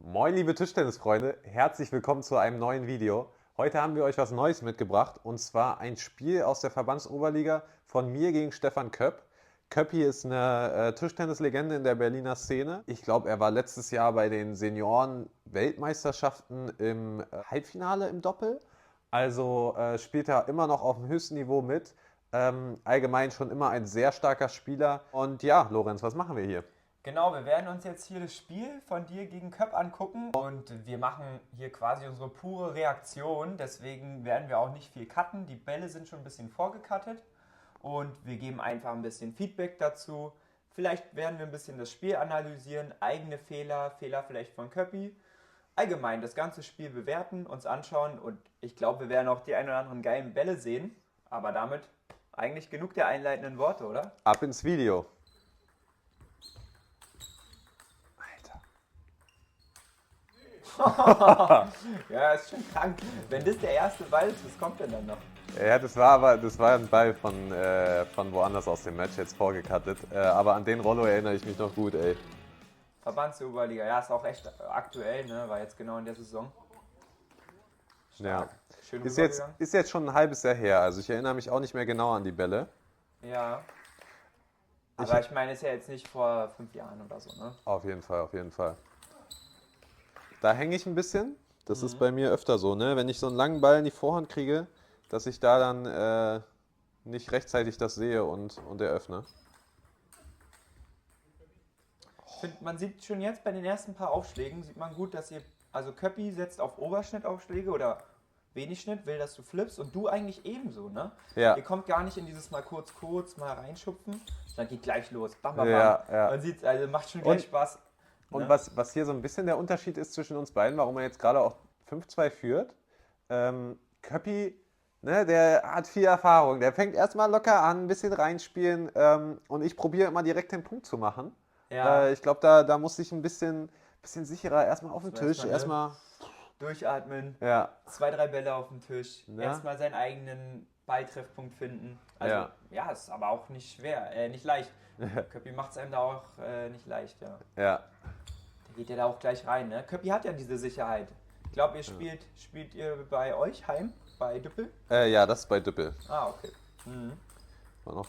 Moin liebe Tischtennisfreunde, herzlich willkommen zu einem neuen Video. Heute haben wir euch was Neues mitgebracht und zwar ein Spiel aus der Verbandsoberliga von mir gegen Stefan Köpp. Köppi ist eine Tischtennislegende in der Berliner Szene. Ich glaube, er war letztes Jahr bei den Senioren-Weltmeisterschaften im Halbfinale im Doppel. Also spielt er immer noch auf dem höchsten Niveau mit. Allgemein schon immer ein sehr starker Spieler. Und ja, Lorenz, was machen wir hier? Genau, wir werden uns jetzt hier das Spiel von dir gegen Köpp angucken und wir machen hier quasi unsere pure Reaktion, deswegen werden wir auch nicht viel cutten, die Bälle sind schon ein bisschen vorgecuttet und wir geben einfach ein bisschen Feedback dazu. Vielleicht werden wir ein bisschen das Spiel analysieren, eigene Fehler, Fehler vielleicht von Köppi, allgemein das ganze Spiel bewerten, uns anschauen und ich glaube, wir werden auch die ein oder anderen geilen Bälle sehen, aber damit eigentlich genug der einleitenden Worte, oder? Ab ins Video. Ja, ist schon krank. Wenn das der erste Ball ist, was kommt denn dann noch? Ja, das war ein Ball von woanders aus dem Match jetzt vorgecuttet. Aber an den Rollo erinnere ich mich noch gut, ey. Verbandsoberliga, ja, ist auch echt aktuell, ne? War jetzt genau in der Saison. Ja. Schön Ist rübergegangen. jetzt schon ein halbes Jahr her, also ich erinnere mich auch nicht mehr genau an die Bälle. Ja. Aber ich meine, ist ja jetzt nicht vor 5 Jahren oder so, ne? Auf jeden Fall, auf jeden Fall. Da hänge ich ein bisschen. Das ist bei mir öfter so, ne? Wenn ich so einen langen Ball in die Vorhand kriege, dass ich da dann nicht rechtzeitig das sehe und eröffne. Ich finde, man sieht schon jetzt bei den ersten paar Aufschlägen, sieht man gut, dass ihr, also Köppi setzt auf Oberschnittaufschläge oder wenig Schnitt, will, dass du flippst und du eigentlich ebenso, ne? Ja. Ihr kommt gar nicht in dieses mal kurz, mal reinschupfen, sondern geht gleich los, bam, bam, bam. Ja, ja. Man sieht, also macht schon gleich Spaß. Und Ne? was hier so ein bisschen der Unterschied ist zwischen uns beiden, warum er jetzt gerade auch 5-2 führt, Köppi, ne, der hat viel Erfahrung. Der fängt erstmal locker an, ein bisschen reinspielen und ich probiere immer direkt den Punkt zu machen. Ja. Ich glaube, da muss ich ein bisschen sicherer erstmal auf den Tisch. Erstmal. Durchatmen, Ja. 2, 3 Bälle auf dem Tisch, Ja. erstmal seinen eigenen Balltreffpunkt finden. Also, ja, ist aber auch nicht schwer, nicht leicht. Köppi macht es einem da auch nicht leicht, ja. Ja. Da geht ja da auch gleich rein, ne? Köppi hat ja diese Sicherheit. Ich glaube, ihr spielt ihr bei euch heim, bei Düppel? Ja, das ist bei Düppel. Ah, okay. Mhm. War noch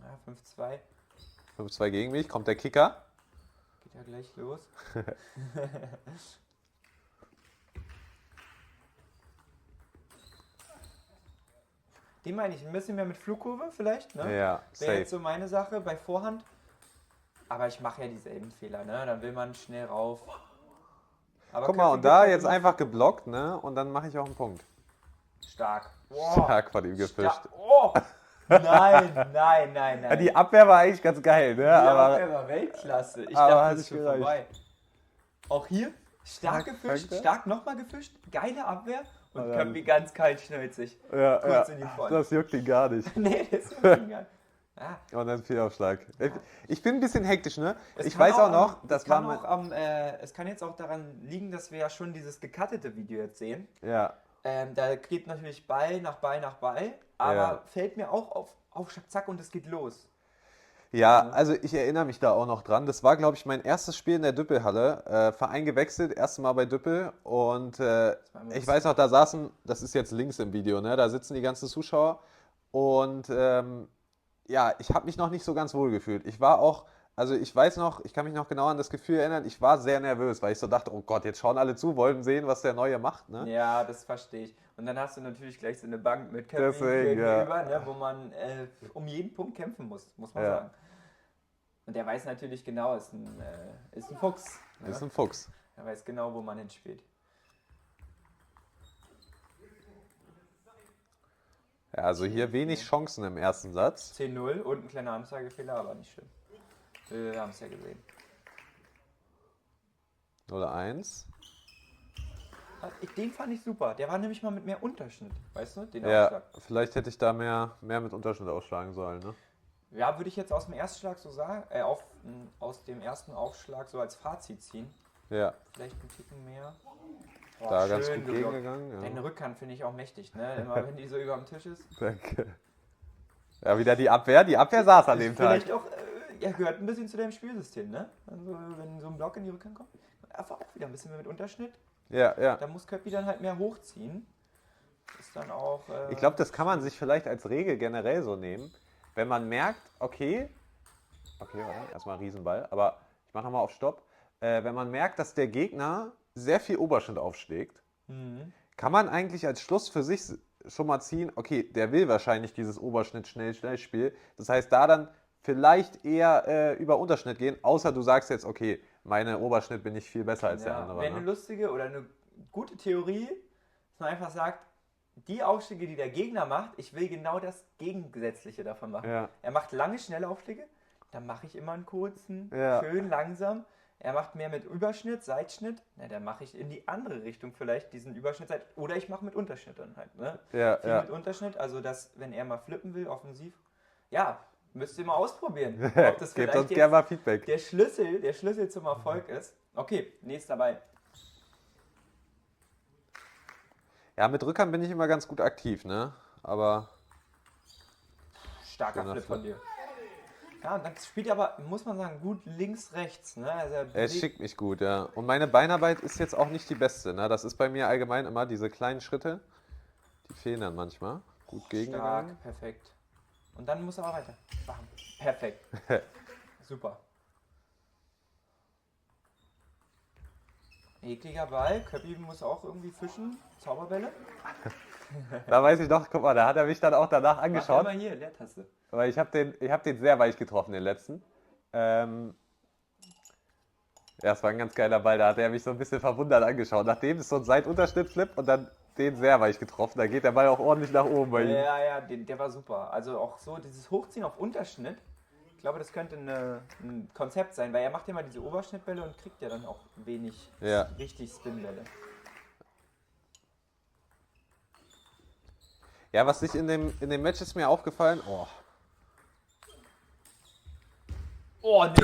Ja, 5-2. 5-2 gegen mich. Kommt der Kicker. Geht ja gleich los. Den meine ich, ein bisschen mehr mit Flugkurve vielleicht, ne? Ja, Wäre safe. jetzt so meine Sache bei Vorhand. Aber ich mache ja dieselben Fehler, ne? Dann will man schnell rauf. Aber Guck mal, Köppi und gibt da halt jetzt immer einfach geblockt, ne? Und dann mache ich auch einen Punkt. stark. Wow. Stark von ihm gefischt. Oh! Nein. Ja, die Abwehr war eigentlich ganz geil, ne? Ja, Aber der war Weltklasse. Ich aber dachte, hat das ist nicht schon gereicht. vorbei. Auch hier stark gefischt, Perfekt, ja. stark nochmal gefischt, geile Abwehr und Aber Köppi ganz kaltschnäuzig. ja, Kurz in die Front. das juckt ihn gar nicht. Nee, das ist wirklich geil. Ja. Und dann Fehlaufschlag. Ich bin ein bisschen hektisch, ne? Es Ich kann weiß auch noch, das war es kann jetzt auch daran liegen, dass wir ja schon dieses gecuttete Video jetzt sehen. Ja, Da geht natürlich Ball nach Ball nach Ball, aber Ja. fällt mir auch auf Zack und es geht los. ja, also ich erinnere mich da auch noch dran. Das war, glaube ich, mein erstes Spiel in der Düppelhalle. Verein gewechselt, erstes Mal bei Düppel. Und ich weiß noch, da saßen, das ist jetzt links im Video, ne? Da sitzen die ganzen Zuschauer. Und ja, ich habe mich noch nicht so ganz wohl gefühlt. Ich war auch, also ich weiß noch, ich kann mich noch genau an das Gefühl erinnern, ich war sehr nervös, weil ich so dachte, oh Gott, jetzt schauen alle zu, wollen sehen, was der Neue macht, ne? Ja, das verstehe ich. Und dann hast du natürlich gleich so eine Bank mit Köpfi Deswegen, gegenüber, ne, wo man um jeden Punkt kämpfen muss man Ja. sagen. Und der weiß natürlich genau, ist ein Fuchs. Ne? Ist ein Fuchs. Er weiß genau, wo man hinspielt. Ja, also hier wenig Chancen im ersten Satz. 10-0 und ein kleiner Anzeigefehler, aber nicht schlimm. Wir haben es ja gesehen. 0-1. Den fand ich super. Der war nämlich mal mit mehr Unterschnitt, weißt du? Den Ja, Aufschlag. vielleicht hätte ich da mehr mit Unterschnitt ausschlagen sollen, ne? Ja, würde ich jetzt aus dem Erstschlag so sagen, aus dem ersten Aufschlag so als Fazit ziehen. Ja, Vielleicht einen Ticken mehr. Boah, da ganz schön gut geblockt. gegengegangen. Deine Ja. Rückhand finde ich auch mächtig, ne? Immer wenn die so über dem Tisch ist. Danke. Ja, wieder die Abwehr. Die Abwehr saß an dem Tag. Vielleicht auch ja, gehört ein bisschen zu deinem Spielsystem, ne? Also wenn so ein Block in die Rückhand kommt, einfach auch wieder ein bisschen mehr mit Unterschnitt. Ja. Da muss Köppi dann halt mehr hochziehen. Ist dann auch... Ich glaube, das kann man sich vielleicht als Regel generell so nehmen. Wenn man merkt, okay, warte, erstmal Riesenball, aber ich mache nochmal auf Stopp. Wenn man merkt, dass der Gegner sehr viel Oberschnitt aufschlägt, kann man eigentlich als Schluss für sich schon mal ziehen, okay, der will wahrscheinlich dieses Oberschnitt-Schnell-Schnell-Spiel. Das heißt, da dann vielleicht eher über Unterschnitt gehen, außer du sagst jetzt, okay, meine Oberschnitt bin ich viel besser als der andere. Wäre eine lustige oder eine gute Theorie, dass man einfach sagt, die Aufschläge, die der Gegner macht, ich will genau das Gegengesetzliche davon machen. Ja. Er macht lange, schnelle Aufschläge, dann mache ich immer einen kurzen, schön langsam. Er macht mehr mit Überschnitt, Seitschnitt, na, dann mache ich in die andere Richtung vielleicht diesen Überschnitt, oder ich mache mit Unterschnitt dann halt. Ne? Viel mit Unterschnitt, also dass, wenn er mal flippen will, offensiv, ja, müsst ihr mal ausprobieren. Ob das Gebt uns gerne mal Feedback. Der Schlüssel zum Erfolg ist. Okay, nächster Ball. Ja, mit Rückhand bin ich immer ganz gut aktiv, ne? Aber... Starker Flip von dir. Ja, und dann spielt er aber, muss man sagen, gut links, rechts. Ne? Also er schickt mich gut, ja. Und meine Beinarbeit ist jetzt auch nicht die beste. Ne? Das ist bei mir allgemein immer diese kleinen Schritte. Die fehlen dann manchmal. Gut gegengegangen. Stark, perfekt. Und dann muss er aber weiter. Bam. Perfekt. Super. Ekliger Ball. Köppi muss auch irgendwie fischen. Zauberbälle. Da weiß ich doch, guck mal, da hat er mich dann auch danach angeschaut. Mach mal hier, Leertaste. Weil ich hab den sehr weich getroffen, den letzten. Ja, es war ein ganz geiler Ball, da hat er mich so ein bisschen verwundert angeschaut. Nachdem ist so ein Seitunterschnitt-Flip und dann den sehr weich getroffen. Da geht der Ball auch ordentlich nach oben bei ihm. Ja, der war super. Also auch so dieses Hochziehen auf Unterschnitt. Ich glaube, das könnte ein Konzept sein, weil er macht ja mal diese Oberschnittbälle und kriegt ja dann auch wenig richtig Spinbälle. Ja, was sich in dem Match ist mir aufgefallen, Oh, nee.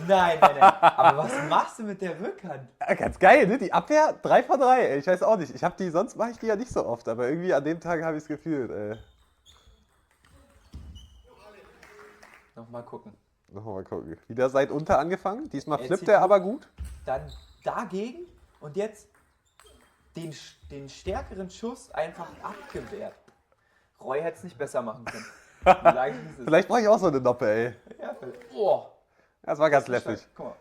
Nein. Aber was machst du mit der Rückhand? Ja, ganz geil, ne? Die Abwehr 3 von 3, ey. Ich weiß auch nicht. Sonst mache ich die ja nicht so oft, aber irgendwie an dem Tag habe ich es gefühlt, ey. Nochmal gucken. Wieder seit unter angefangen. Diesmal flippt er aber gut. Dann dagegen und jetzt den stärkeren Schuss einfach abgewehrt. Roy hätte es nicht besser machen können. Vielleicht brauche ich auch so eine Noppe, ey. Ja, Das war ganz lässig. Guck mal.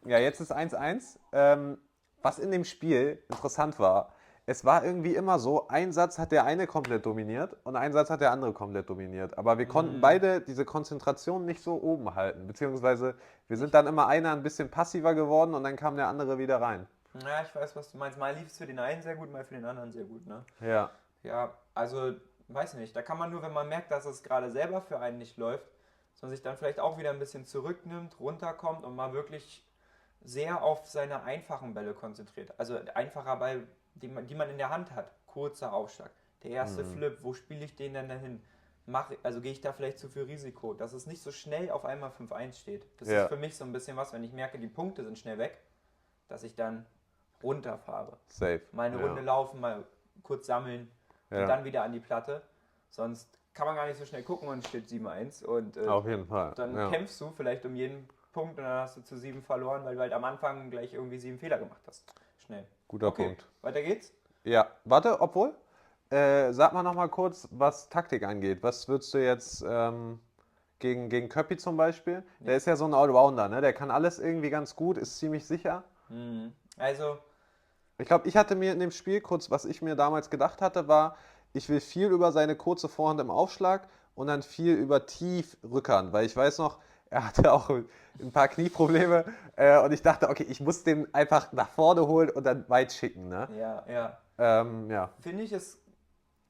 Ja, jetzt ist 1-1. Was in dem Spiel interessant war, es war irgendwie immer so, ein Satz hat der eine komplett dominiert und ein Satz hat der andere komplett dominiert. Aber wir konnten beide diese Konzentration nicht so oben halten. Beziehungsweise wir sind dann immer einer ein bisschen passiver geworden und dann kam der andere wieder rein. Ja, ich weiß, was du meinst. Mal lief es für den einen sehr gut, mal für den anderen sehr gut, ne? Ja. Ja, also, weiß nicht. Da kann man nur, wenn man merkt, dass es gerade selber für einen nicht läuft, dass man sich dann vielleicht auch wieder ein bisschen zurücknimmt, runterkommt und mal wirklich sehr auf seine einfachen Bälle konzentriert. Also einfacher Ball, die man in der Hand hat. Kurzer Aufschlag. Der erste Flip, wo spiele ich den denn dahin? Also gehe ich da vielleicht zu viel Risiko, dass es nicht so schnell auf einmal 5-1 steht. Das ist für mich so ein bisschen was, wenn ich merke, die Punkte sind schnell weg, dass ich dann runterfahre. Safe. Mal eine Runde laufen, mal kurz sammeln und dann wieder an die Platte. Sonst kann man gar nicht so schnell gucken und steht 7-1. Und auf jeden Fall. Dann kämpfst du vielleicht um jeden Punkt und dann hast du zu 7 verloren, weil du halt am Anfang gleich irgendwie 7 Fehler gemacht hast. Schnell. Guter Punkt. Weiter geht's? Ja, warte, obwohl. Sag mal nochmal kurz, was Taktik angeht. Was würdest du jetzt gegen Köppi zum Beispiel? Der ist ja so ein Allrounder, ne? Der kann alles irgendwie ganz gut, ist ziemlich sicher. Also, ich glaube, ich hatte mir in dem Spiel kurz, was ich mir damals gedacht hatte, war, ich will viel über seine kurze Vorhand im Aufschlag und dann viel über tief Rückhand, weil ich weiß noch, er hatte auch ein paar Knieprobleme und ich dachte, okay, ich muss den einfach nach vorne holen und dann weit schicken, ne? Ja. Finde ich es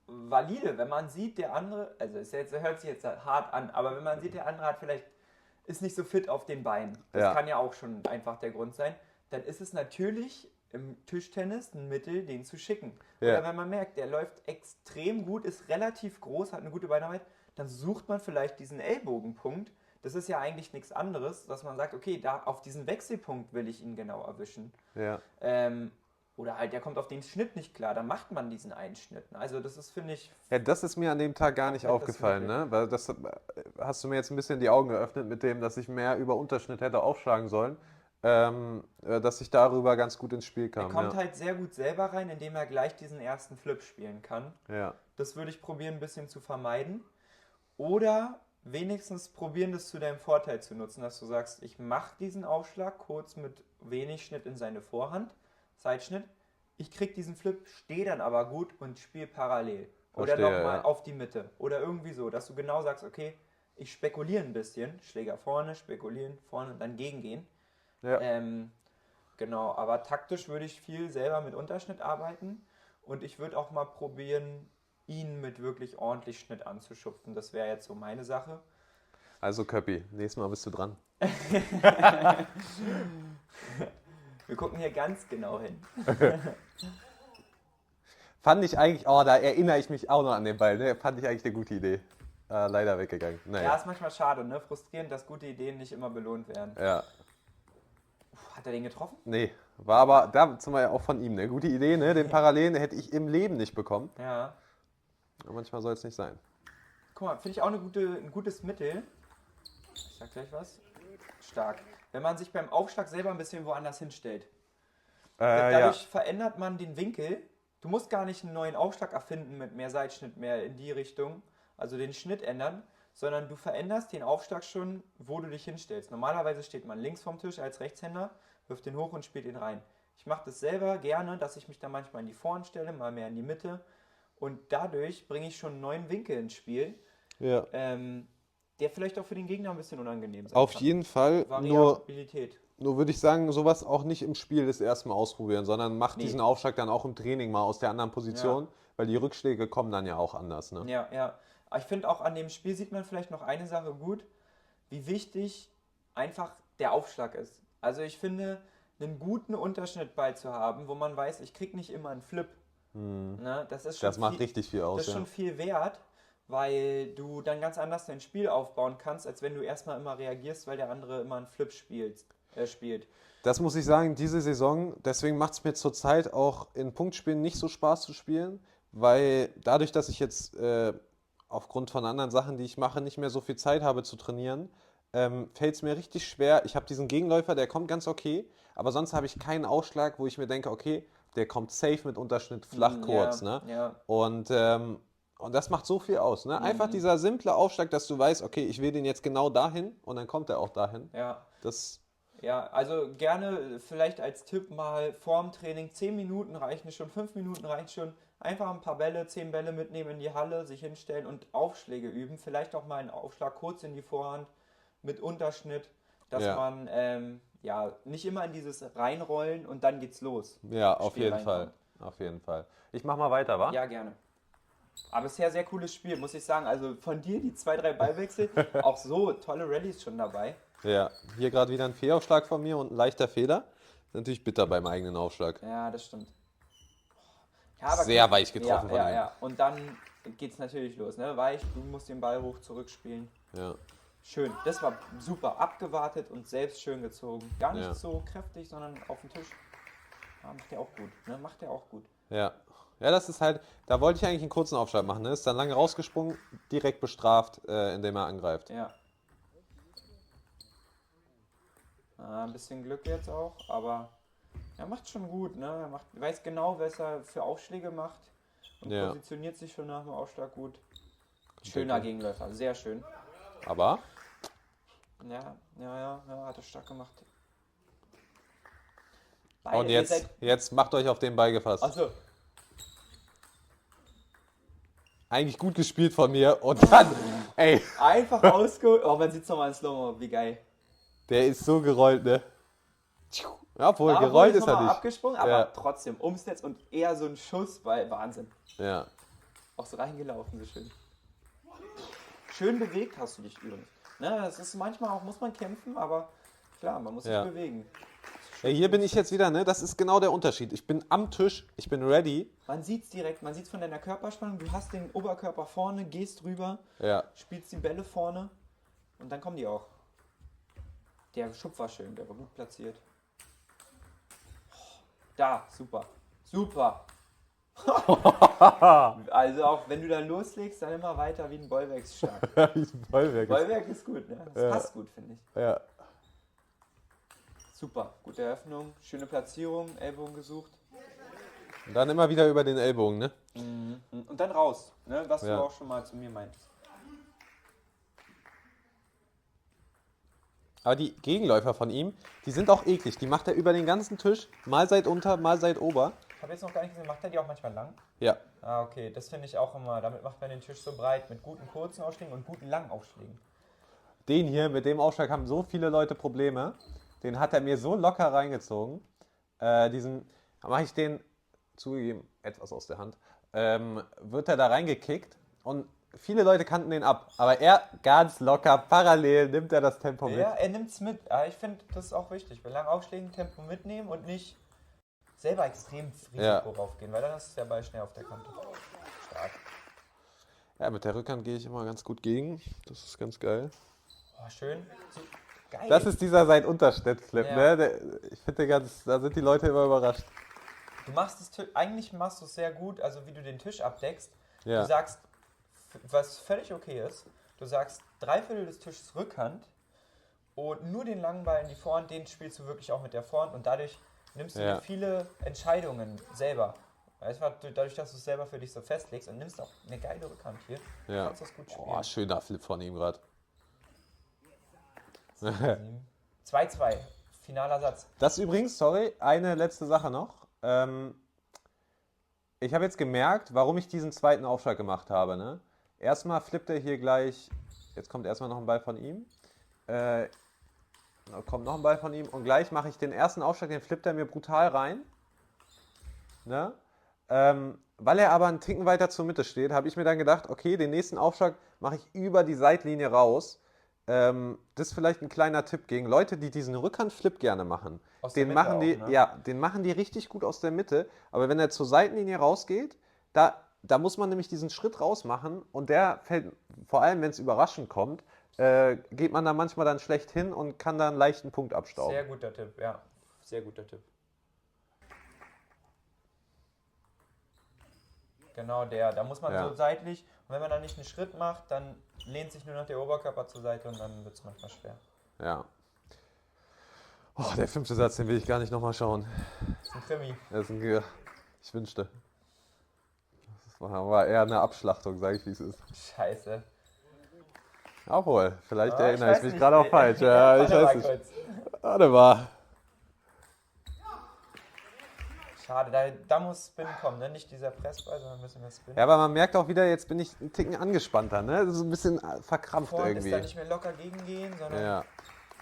valide, wenn man sieht, der andere, also hört sich jetzt hart an, aber wenn man sieht, der andere ist nicht so fit auf den Beinen, das kann ja auch schon einfach der Grund sein, dann ist es natürlich im Tischtennis ein Mittel, den zu schicken. Oder wenn man merkt, der läuft extrem gut, ist relativ groß, hat eine gute Beinarbeit, dann sucht man vielleicht diesen Ellbogenpunkt. Das ist ja eigentlich nichts anderes, dass man sagt, okay, da auf diesen Wechselpunkt will ich ihn genau erwischen. Oder halt, der kommt auf den Schnitt nicht klar, dann macht man diesen Einschnitt. Also das ist, finde ich... Ja, das ist mir an dem Tag gar nicht aufgefallen, ne? Weil das hast du mir jetzt ein bisschen die Augen geöffnet mit dem, dass ich mehr über Unterschnitt hätte aufschlagen sollen, dass ich darüber ganz gut ins Spiel kam. Er kommt halt sehr gut selber rein, indem er gleich diesen ersten Flip spielen kann. Ja. Das würde ich probieren, ein bisschen zu vermeiden. Oder wenigstens probieren, das zu deinem Vorteil zu nutzen, dass du sagst, ich mache diesen Aufschlag kurz mit wenig Schnitt in seine Vorhand, Seitschnitt. Ich krieg diesen Flip, stehe dann aber gut und spiele parallel. Oder nochmal auf die Mitte. Oder irgendwie so, dass du genau sagst, okay, ich spekuliere ein bisschen, Schläger vorne, spekulieren, vorne und dann gegengehen. Ja. Genau, aber taktisch würde ich viel selber mit Unterschnitt arbeiten und ich würde auch mal probieren, ihn mit wirklich ordentlich Schnitt anzuschupfen. Das wäre jetzt so meine Sache. Also Köppi, nächstes Mal bist du dran. Wir gucken hier ganz genau hin. Fand ich eigentlich, da erinnere ich mich auch noch an den Ball, ne? Fand ich eigentlich eine gute Idee. Leider weggegangen. Naja. Ja, ist manchmal schade, ne? Frustrierend, dass gute Ideen nicht immer belohnt werden. Ja. Hat er den getroffen? Nee, war aber da zum Beispiel auch von ihm eine gute Idee, ne? Den Parallelen hätte ich im Leben nicht bekommen. Ja. Aber manchmal soll es nicht sein. Guck mal, finde ich auch ein gutes Mittel. Ich sag gleich was. Stark. Wenn man sich beim Aufschlag selber ein bisschen woanders hinstellt. Dadurch verändert man den Winkel. Du musst gar nicht einen neuen Aufschlag erfinden mit mehr Seitschnitt, mehr in die Richtung. Also den Schnitt ändern. Sondern du veränderst den Aufschlag schon, wo du dich hinstellst. Normalerweise steht man links vom Tisch als Rechtshänder, wirft den hoch und spielt ihn rein. Ich mache das selber gerne, dass ich mich dann manchmal in die Vorhand stelle, mal mehr in die Mitte. Und dadurch bringe ich schon einen neuen Winkel ins Spiel, Ja. der vielleicht auch für den Gegner ein bisschen unangenehm sein Auf kann. jeden Fall. Variabilität. Nur würde ich sagen, sowas auch nicht im Spiel das erste Mal ausprobieren, sondern macht diesen Aufschlag dann auch im Training mal aus der anderen Position, weil die Rückschläge kommen dann ja auch anders. Ne? Ja, ja. Aber ich finde auch an dem Spiel sieht man vielleicht noch eine Sache gut, wie wichtig einfach der Aufschlag ist. Also ich finde, einen guten Unterschnitt beizuhaben, wo man weiß, ich kriege nicht immer einen Flip. Ne? Das macht richtig viel aus. Das ist schon viel wert, weil du dann ganz anders dein Spiel aufbauen kannst, als wenn du erstmal immer reagierst, weil der andere immer einen Flip spielt. Das muss ich sagen, diese Saison, deswegen macht es mir zurzeit auch in Punktspielen nicht so Spaß zu spielen, weil dadurch, dass ich jetzt aufgrund von anderen Sachen, die ich mache, nicht mehr so viel Zeit habe zu trainieren, fällt es mir richtig schwer. Ich habe diesen Gegenläufer, der kommt ganz okay, aber sonst habe ich keinen Ausschlag, wo ich mir denke, okay, der kommt safe mit Unterschnitt flach kurz. Ne? Ja. Und das macht so viel aus. Ne? Einfach dieser simple Aufschlag, dass du weißt, okay, ich will den jetzt genau dahin und dann kommt er auch dahin. Ja. Ja, also gerne vielleicht als Tipp mal vorm Training 10 Minuten reichen schon, 5 Minuten reichen schon. Einfach ein paar Bälle, 10 Bälle mitnehmen in die Halle, sich hinstellen und Aufschläge üben. Vielleicht auch mal einen Aufschlag kurz in die Vorhand mit Unterschnitt, dass man nicht immer in dieses reinrollen und dann geht's los. Ja, auf jeden Fall. Auf jeden Fall. Ich mach mal weiter, wa? Ja, gerne. Aber bisher sehr cooles Spiel, muss ich sagen. Also von dir die 2, 3 Ballwechsel, auch so tolle Rallyes schon dabei. Ja, hier gerade wieder ein Fehlaufschlag von mir und ein leichter Fehler. Ist natürlich bitter beim eigenen Aufschlag. Ja, das stimmt. Ja, aber sehr weich getroffen von ihm. Ja. Und dann geht's natürlich los, ne? Weich, du musst den Ball hoch zurückspielen. Ja. Schön, das war super. Abgewartet und selbst schön gezogen. Gar nicht so kräftig, sondern auf den Tisch. Ja, macht der auch gut, ne? Macht der auch gut. Ja. Ja, das ist halt, da wollte ich eigentlich einen kurzen Aufschlag machen, ne? Ist dann lange rausgesprungen, direkt bestraft, indem er angreift. Ja. Ein bisschen Glück jetzt auch, aber er macht schon gut, ne? Er weiß genau, was er für Aufschläge macht und positioniert sich schon nach dem Aufschlag gut. Schöner Gegenläufer, sehr schön. Aber? Ja, hat er stark gemacht. Beide, und jetzt macht euch auf den Ball gefasst. Achso. Eigentlich gut gespielt von mir und dann, ey. Einfach ausgeholt. Oh, man sieht es nochmal in Slow-Mo, wie geil. Der ist so gerollt, ne? Ja, obwohl, gerollt ist er nicht. Abgesprungen, aber trotzdem ums Netz und eher so ein Schuss, weil Wahnsinn. Ja. Auch so reingelaufen, so schön. Schön bewegt hast du dich übrigens. Ne, das ist manchmal auch, muss man kämpfen, aber klar, man muss sich bewegen. Ja, hier bin ich jetzt wieder, ne? Das ist genau der Unterschied. Ich bin am Tisch, ich bin ready. Man sieht es direkt, man sieht es von deiner Körperspannung. Du hast den Oberkörper vorne, gehst rüber, spielst die Bälle vorne und dann kommen die auch. Der Schub war schön, der war gut platziert. Da, super. Super. Also auch wenn du dann loslegst, dann immer weiter wie ein Bollwerksstab. Bollwerk ist gut, ne? Das passt gut, finde ich. Ja. Super, gute Eröffnung, schöne Platzierung, Ellbogen gesucht. Und dann immer wieder über den Ellbogen, ne? Und dann raus, ne? Was du auch schon mal zu mir meintest. Aber die Gegenläufer von ihm, die sind auch eklig. Die macht er über den ganzen Tisch, mal seit unter, mal seit ober. Ich habe jetzt noch gar nicht gesehen, macht er die auch manchmal lang? Ja. Ah, okay, das finde ich auch immer. Damit macht man den Tisch so breit mit guten kurzen Aufschlägen und guten langen Aufschlägen. Den hier, mit dem Aufschlag haben so viele Leute Probleme. Den hat er mir so locker reingezogen. Da mache ich den, zugegeben, etwas aus der Hand, wird er da reingekickt und viele Leute kannten den ab. Aber er ganz locker, parallel nimmt er das Tempo mit. Ja, er nimmt es mit. Aber ich finde, das ist auch wichtig. Bei langen Aufschlägen Tempo mitnehmen und nicht selber extrem ins Risiko raufgehen, weil dann ist der Ball schnell auf der Kante. Stark. Ja, mit der Rückhand gehe ich immer ganz gut gegen. Das ist ganz geil. Oh, schön. Geil. Das ist dieser Sein-Unterstedt-Flip, ne? Ich finde, da sind die Leute immer überrascht. Eigentlich machst du es sehr gut, also wie du den Tisch abdeckst. Ja. Du sagst, was völlig okay ist, du sagst 3/4 des Tisches Rückhand und nur den langen Ball in die Vorhand, den spielst du wirklich auch mit der Vorhand und dadurch nimmst du dir viele Entscheidungen selber. Weißt du, dadurch, dass du es selber für dich so festlegst und nimmst auch eine geile Rückhand hier, kannst du das gut spielen. Oh, schöner Flip von ihm gerade. 2-2, finaler Satz. Das übrigens, sorry, eine letzte Sache noch. Ich habe jetzt gemerkt, warum ich diesen zweiten Aufschlag gemacht habe. Ne? Erstmal flippt er hier gleich, jetzt kommt erstmal noch ein Ball von ihm. Kommt noch ein Ball von ihm und gleich mache ich den ersten Aufschlag, den flippt er mir brutal rein. Ne? Weil er aber einen Ticken weiter zur Mitte steht, habe ich mir dann gedacht, okay, den nächsten Aufschlag mache ich über die Seitlinie raus. Das ist vielleicht ein kleiner Tipp gegen Leute, die diesen Rückhandflip gerne machen. Den machen die richtig gut aus der Mitte, aber wenn er zur Seitenlinie rausgeht, da muss man nämlich diesen Schritt raus machen und der fällt, vor allem wenn es überraschend kommt, geht man da manchmal dann schlecht hin und kann da einen leichten Punkt abstauben. Sehr guter Tipp, ja. Sehr guter Tipp. Genau da muss man so seitlich und wenn man dann nicht einen Schritt macht, dann lehnt sich nur noch der Oberkörper zur Seite und dann wird es manchmal schwer. Ja. Oh, der 5. Satz, den will ich gar nicht nochmal schauen. Das ist ein Krimi. Ich wünschte. Das war eher eine Abschlachtung, sage ich, wie es ist. Scheiße. Obwohl, vielleicht erinnere ich mich gerade auch falsch. Ja, ich weiß nicht. Warte mal. Schade, da muss Spin kommen, ne? Nicht dieser Pressball, sondern ein bisschen mehr Spin. Ja, aber man merkt auch wieder, jetzt bin ich einen Ticken angespannter, ne? So ein bisschen verkrampft Vorhand irgendwie. Ist da nicht mehr locker gegengehen, sondern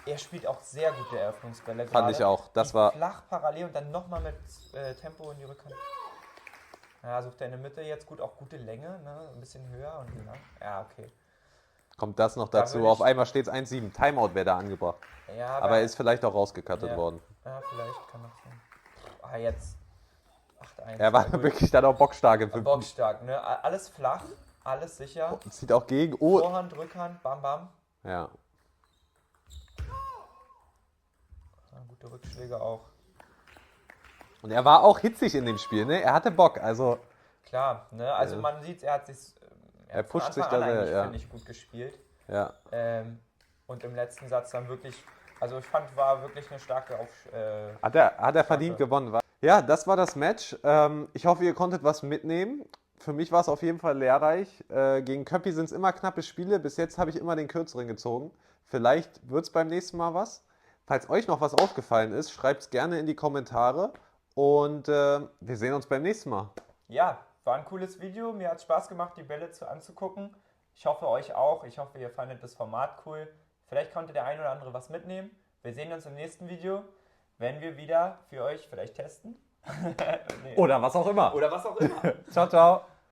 er spielt auch sehr gute Eröffnungsbälle. Fand ich auch. Das war flach parallel und dann nochmal mit Tempo in die Rückhand. Ja, sucht er in der Mitte jetzt gut, auch gute Länge, ne? Ein bisschen höher und lang. Ja, okay. Kommt das noch dazu? Auf einmal steht es 1-7. Timeout wäre da angebracht. Ja, aber er ist vielleicht auch rausgekattet worden. Ja, vielleicht kann das sein. Jetzt 8-1. Er war wirklich dann auch bockstark im 5. Bockstark, ne? Alles flach, alles sicher. Zieht auch gegen. Vorhand, Rückhand, bam, bam. Ja. Gute Rückschläge auch. Und er war auch hitzig in dem Spiel, ne? Er hatte Bock, also... Klar, ne? Also man sieht, er pusht sich da sehr, finde ich, gut gespielt. Ja. Und im letzten Satz dann wirklich, also ich fand, war wirklich eine starke Hat er verdient gewonnen. Ja, das war das Match. Ich hoffe, ihr konntet was mitnehmen. Für mich war es auf jeden Fall lehrreich. Gegen Köppi sind es immer knappe Spiele. Bis jetzt habe ich immer den kürzeren gezogen. Vielleicht wird es beim nächsten Mal was. Falls euch noch was aufgefallen ist, schreibt es gerne in die Kommentare. Und wir sehen uns beim nächsten Mal. Ja, war ein cooles Video. Mir hat es Spaß gemacht, die Bälle anzugucken. Ich hoffe, euch auch. Ich hoffe, ihr fandet das Format cool. Vielleicht konnte der ein oder andere was mitnehmen. Wir sehen uns im nächsten Video, wenn wir wieder für euch vielleicht testen. Oder was auch immer. Oder was auch immer. Ciao, ciao.